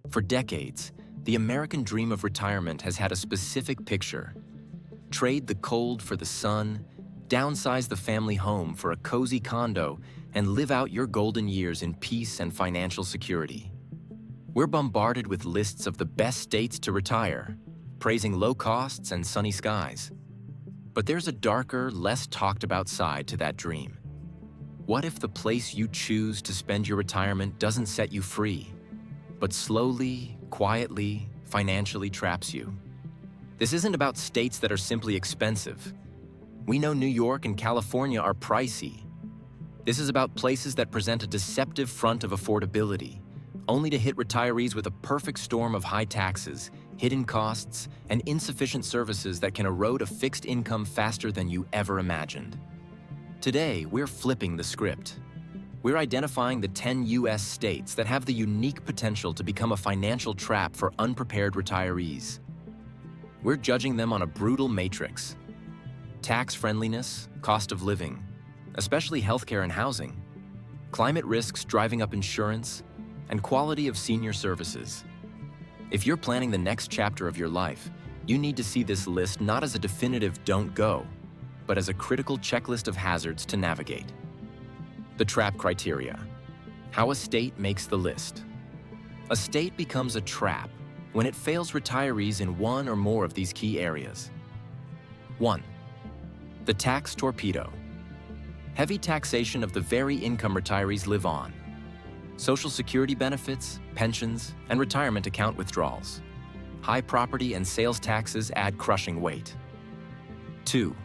For decades, the American dream of retirement has had a specific picture. Trade the cold for the sun, downsize the family home for a cozy condo, and live out your golden years in peace and financial security. We're bombarded with lists of the best states to retire, praising low costs and sunny skies. But there's a darker, less talked about side to that dream. What if the place you choose to spend your retirement doesn't set you free, but slowly, quietly, financially traps you? This isn't about states that are simply expensive. We know New York and California are pricey. This is about places that present a deceptive front of affordability, only to hit retirees with a perfect storm of high taxes, hidden costs, and insufficient services that can erode a fixed income faster than you ever imagined. Today, we're flipping the script. We're identifying the 10 U.S. states that have the unique potential to become a financial trap for unprepared retirees. We're judging them on a brutal matrix: tax friendliness, cost of living, especially healthcare and housing, climate risks driving up insurance, and quality of senior services. If you're planning the next chapter of your life, you need to see this list not as a definitive don't go, but as a critical checklist of hazards to navigate. The trap criteria. How a state makes the list. A state becomes a trap when it fails retirees in one or more of these key areas. 1. The tax torpedo. Heavy taxation of the very income retirees live on. Social Security benefits, pensions, and retirement account withdrawals. High property and sales taxes add crushing weight. 2.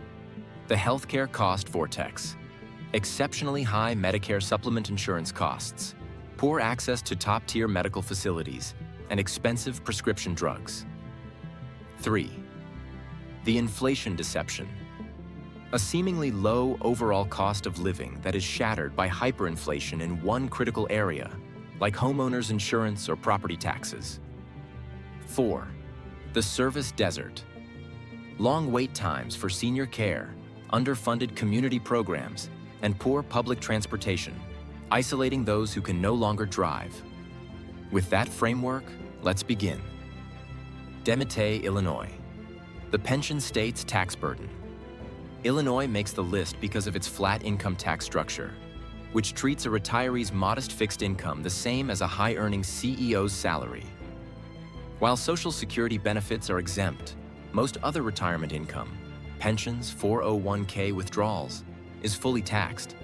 The healthcare cost vortex. Exceptionally high Medicare supplement insurance costs, poor access to top-tier medical facilities, and expensive prescription drugs. 3. The inflation deception. A seemingly low overall cost of living that is shattered by hyperinflation in one critical area, like homeowners insurance or property taxes. 4. The service desert. Long wait times for senior care, underfunded community programs, and poor public transportation, isolating those who can no longer drive. With that framework, let's begin. Demite, Illinois. The pension state's tax burden. Illinois makes the list because of its flat income tax structure, which treats a retiree's modest fixed income the same as a high-earning CEO's salary. While Social Security benefits are exempt, most other retirement income, pensions, 401k withdrawals, is fully taxed.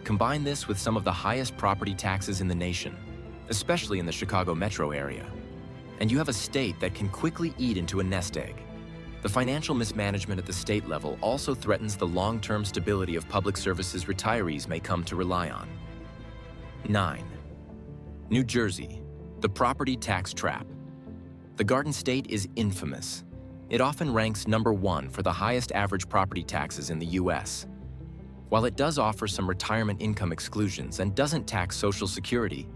Combine this with some of the highest property taxes in the nation, especially in the Chicago metro area, and you have a state that can quickly eat into a nest egg. The financial mismanagement at the state level also threatens the long-term stability of public services retirees may come to rely on. 9. New Jersey, the property tax trap. The Garden State is infamous. It often ranks number 1 for the highest average property taxes in the U.S. While it does offer some retirement income exclusions and doesn't tax Social Security,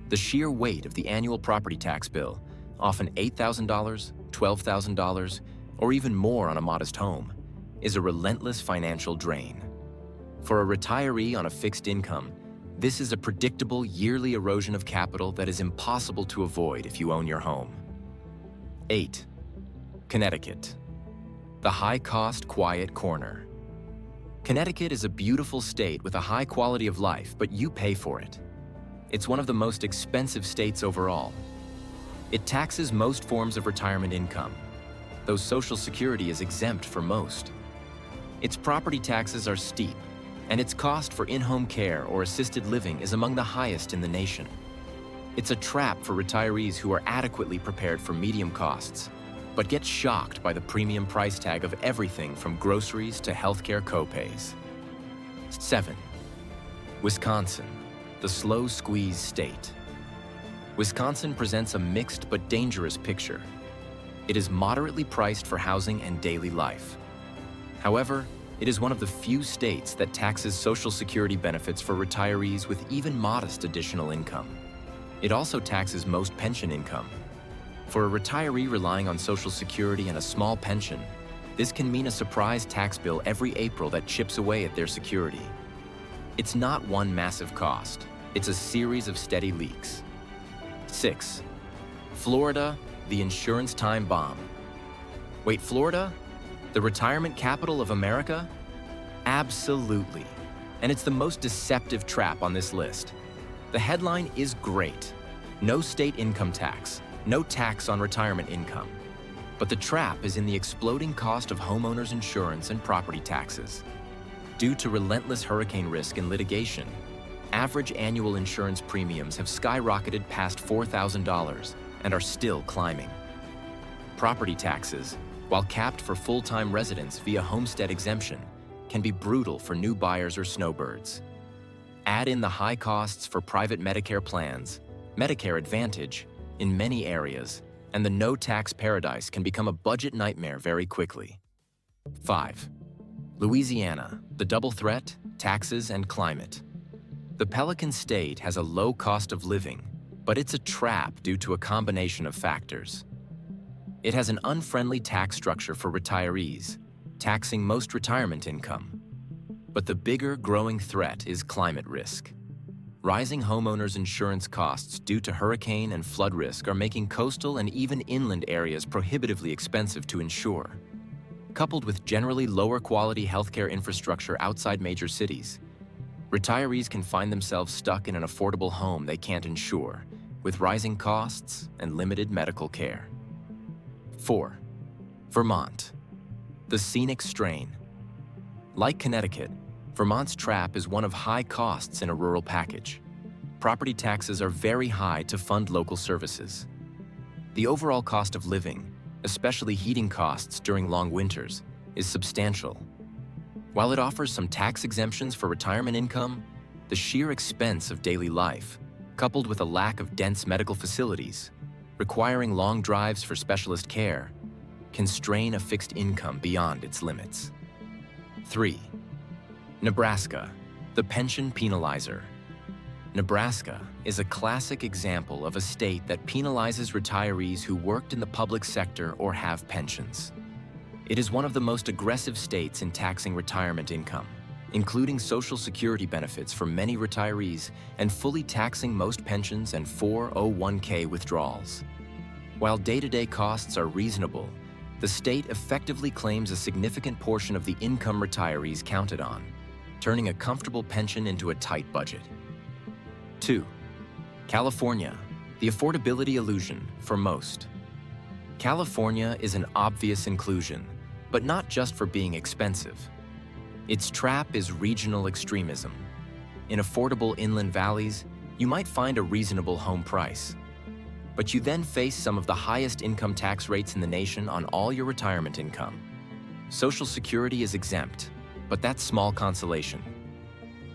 the sheer weight of the annual property tax bill, often $8,000, $12,000, or even more on a modest home, is a relentless financial drain. For a retiree on a fixed income, this is a predictable yearly erosion of capital that is impossible to avoid if you own your home. 8. Connecticut. The high-cost, quiet corner. Connecticut is a beautiful state with a high quality of life, but you pay for it. It's one of the most expensive states overall. It taxes most forms of retirement income, though Social Security is exempt for most. Its property taxes are steep, and its cost for in-home care or assisted living is among the highest in the nation. It's a trap for retirees who are adequately prepared for medium costs, but get shocked by the premium price tag of everything from groceries to healthcare copays. 7. Wisconsin, the slow squeeze state. Wisconsin presents a mixed but dangerous picture. It is moderately priced for housing and daily life. However, it is one of the few states that taxes Social Security benefits for retirees with even modest additional income. It also taxes most pension income. For a retiree relying on Social Security and a small pension, this can mean a surprise tax bill every April that chips away at their security. It's not one massive cost, it's a series of steady leaks. 6. Florida, the insurance time bomb. Wait, Florida? The retirement capital of America? Absolutely. And it's the most deceptive trap on this list. The headline is great. No state income tax, no tax on retirement income. But the trap is in the exploding cost of homeowners insurance and property taxes. Due to relentless hurricane risk and litigation, average annual insurance premiums have skyrocketed past $4,000 and are still climbing. Property taxes, while capped for full-time residents via homestead exemption, can be brutal for new buyers or snowbirds. Add in the high costs for private Medicare plans, Medicare Advantage, in many areas, and the no-tax paradise can become a budget nightmare very quickly. 5. Louisiana, the double threat, taxes and climate. The Pelican State has a low cost of living, but it's a trap due to a combination of factors. It has an unfriendly tax structure for retirees, taxing most retirement income. But the bigger, growing threat is climate risk. Rising homeowners insurance costs due to hurricane and flood risk are making coastal and even inland areas prohibitively expensive to insure. Coupled with generally lower quality healthcare infrastructure outside major cities, retirees can find themselves stuck in an affordable home they can't insure, with rising costs and limited medical care. 4. Vermont, the scenic strain. Like Connecticut, Vermont's trap is one of high costs in a rural package. Property taxes are very high to fund local services. The overall cost of living, especially heating costs during long winters, is substantial. While it offers some tax exemptions for retirement income, the sheer expense of daily life, coupled with a lack of dense medical facilities, requiring long drives for specialist care, can strain a fixed income beyond its limits. 3. Nebraska, the pension penalizer. Nebraska is a classic example of a state that penalizes retirees who worked in the public sector or have pensions. It is one of the most aggressive states in taxing retirement income, including Social Security benefits for many retirees and fully taxing most pensions and 401k withdrawals. While day-to-day costs are reasonable, the state effectively claims a significant portion of the income retirees counted on, turning a comfortable pension into a tight budget. 2. California, the affordability illusion for most. California is an obvious inclusion, but not just for being expensive. Its trap is regional extremism. In affordable inland valleys, you might find a reasonable home price. But you then face some of the highest income tax rates in the nation on all your retirement income. Social Security is exempt, but that's small consolation.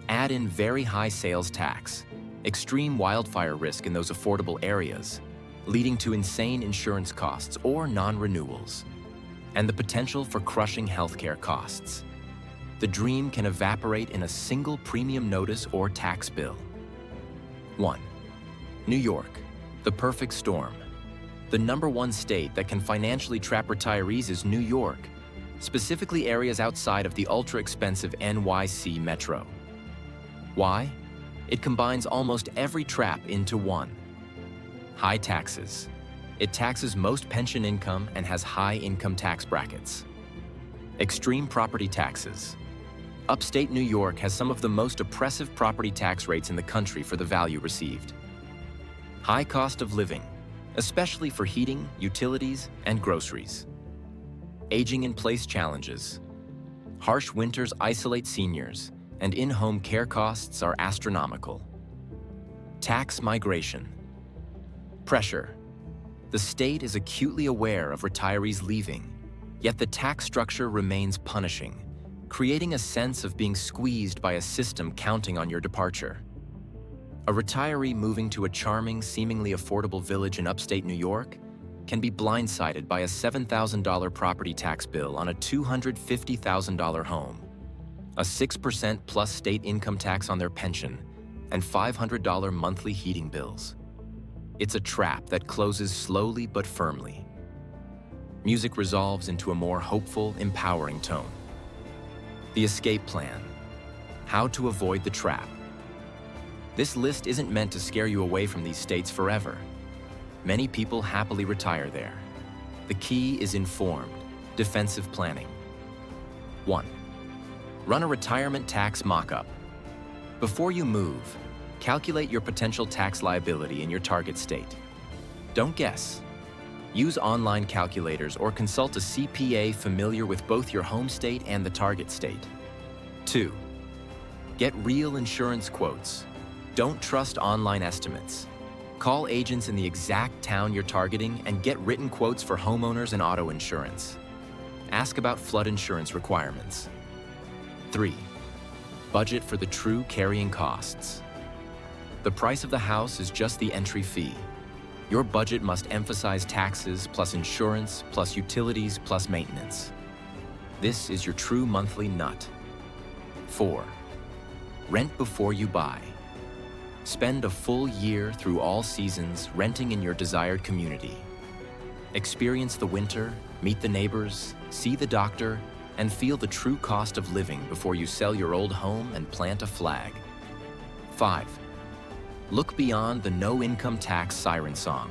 Add in very high sales tax, extreme wildfire risk in those affordable areas, leading to insane insurance costs or non-renewals, and the potential for crushing healthcare costs. The dream can evaporate in a single premium notice or tax bill. 1. New York, the perfect storm. The #1 state that can financially trap retirees is New York, specifically areas outside of the ultra-expensive NYC metro. Why? It combines almost every trap into one. High taxes. It taxes most pension income and has high income tax brackets. Extreme property taxes. Upstate New York has some of the most oppressive property tax rates in the country for the value received. High cost of living, especially for heating, utilities, and groceries. Aging-in-place challenges. Harsh winters isolate seniors, and in-home care costs are astronomical. Tax migration. Pressure. The state is acutely aware of retirees leaving, yet the tax structure remains punishing, creating a sense of being squeezed by a system counting on your departure. A retiree moving to a charming, seemingly affordable village in upstate New York can be blindsided by a $7,000 property tax bill on a $250,000 home, a 6% plus state income tax on their pension, and $500 monthly heating bills. It's a trap that closes slowly but firmly. Music resolves into a more hopeful, empowering tone. The escape plan. How to avoid the trap. This list isn't meant to scare you away from these states forever. Many people happily retire there. The key is informed, defensive planning. 1. Run a retirement tax mock-up. Before you move, calculate your potential tax liability in your target state. Don't guess. Use online calculators or consult a CPA familiar with both your home state and the target state. 2. Get real insurance quotes. Don't trust online estimates. Call agents in the exact town you're targeting and get written quotes for homeowners and auto insurance. Ask about flood insurance requirements. 3. Budget for the true carrying costs. The price of the house is just the entry fee. Your budget must emphasize taxes plus insurance plus utilities plus maintenance. This is your true monthly nut. 4. Rent before you buy. Spend a full year through all seasons renting in your desired community. Experience the winter, meet the neighbors, see the doctor, and feel the true cost of living before you sell your old home and plant a flag. 5. Look beyond the no-income tax siren song.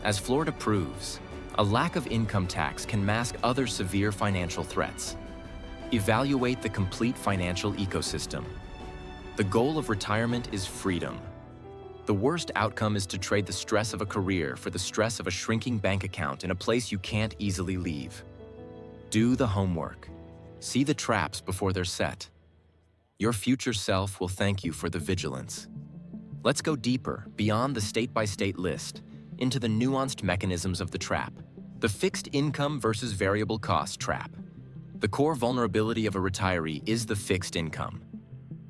As Florida proves, a lack of income tax can mask other severe financial threats. Evaluate the complete financial ecosystem. The goal of retirement is freedom. The worst outcome is to trade the stress of a career for the stress of a shrinking bank account in a place you can't easily leave. Do the homework. See the traps before they're set. Your future self will thank you for the vigilance. Let's go deeper, beyond the state-by-state list, into the nuanced mechanisms of the trap. The fixed income versus variable cost trap. The core vulnerability of a retiree is the fixed income.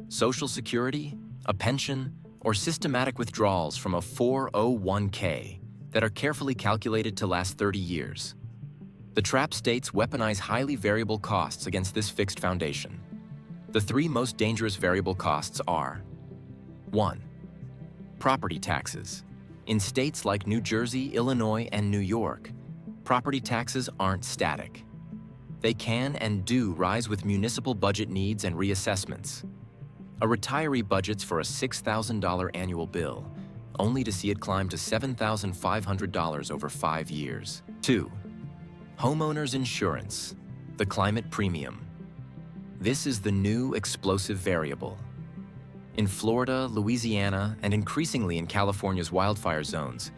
Social Security, a pension, or systematic withdrawals from a 401k that are carefully calculated to last 30 years. The trap states weaponize highly variable costs against this fixed foundation. The 3 most dangerous variable costs are: 1. Property taxes. In states like New Jersey, Illinois, and New York, property taxes aren't static. They can and do rise with municipal budget needs and reassessments. A retiree budgets for a $6,000 annual bill, only to see it climb to $7,500 over 5 years. 2. Homeowners insurance, the climate premium. This is the new explosive variable. In Florida, Louisiana, and increasingly in California's wildfire zones,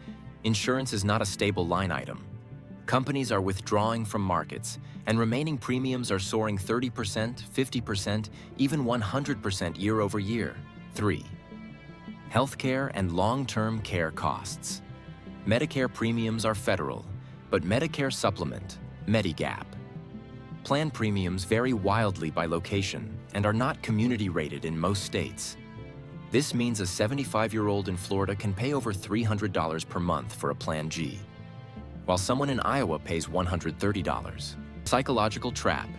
insurance is not a stable line item. Companies are withdrawing from markets, and remaining premiums are soaring 30%, 50%, even 100% year over year. 3. Healthcare and long-term care costs. Medicare premiums are federal, but Medicare Supplement, Medigap. Plan premiums vary wildly by location and are not community rated in most states. This means a 75-year-old in Florida can pay over $300 per month for a Plan G, while someone in Iowa pays $130. Psychological trap.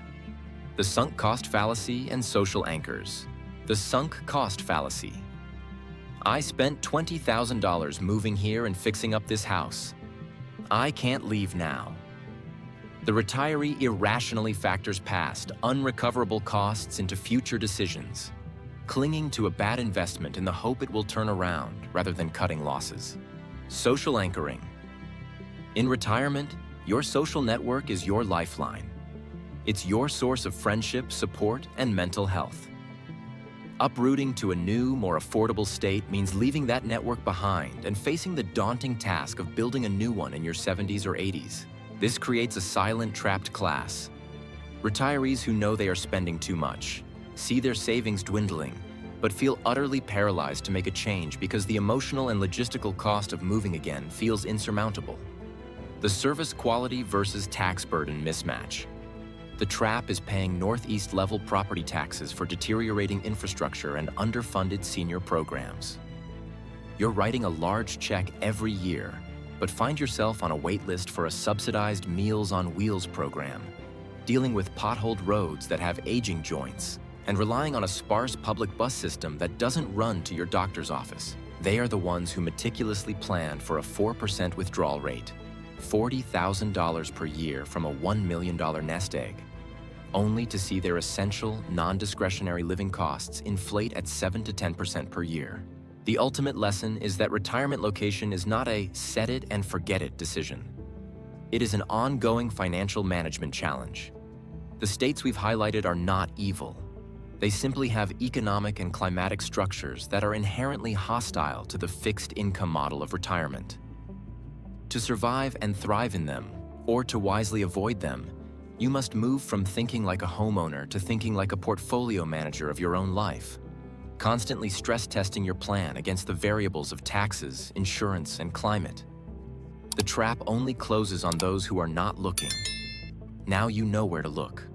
The sunk cost fallacy and social anchors. The sunk cost fallacy. I spent $20,000 moving here and fixing up this house. I can't leave now. The retiree irrationally factors past, unrecoverable costs into future decisions, clinging to a bad investment in the hope it will turn around rather than cutting losses. Social anchoring. In retirement, your social network is your lifeline. It's your source of friendship, support, and mental health. Uprooting to a new, more affordable state means leaving that network behind and facing the daunting task of building a new one in your 70s or 80s. This creates a silent, trapped class. Retirees who know they are spending too much, see their savings dwindling, but feel utterly paralyzed to make a change because the emotional and logistical cost of moving again feels insurmountable. The service quality versus tax burden mismatch. The trap is paying Northeast-level property taxes for deteriorating infrastructure and underfunded senior programs. You're writing a large check every year, but find yourself on a wait list for a subsidized Meals on Wheels program, dealing with potholed roads that have aging joints, and relying on a sparse public bus system that doesn't run to your doctor's office. They are the ones who meticulously planned for a 4% withdrawal rate, $40,000 per year from a $1 million nest egg, only to see their essential, non-discretionary living costs inflate at 7 to 10% per year. The ultimate lesson is that retirement location is not a set it and forget it decision. It is an ongoing financial management challenge. The states we've highlighted are not evil. They simply have economic and climatic structures that are inherently hostile to the fixed income model of retirement. To survive and thrive in them, or to wisely avoid them, you must move from thinking like a homeowner to thinking like a portfolio manager of your own life, constantly stress testing your plan against the variables of taxes, insurance, and climate. The trap only closes on those who are not looking. Now you know where to look.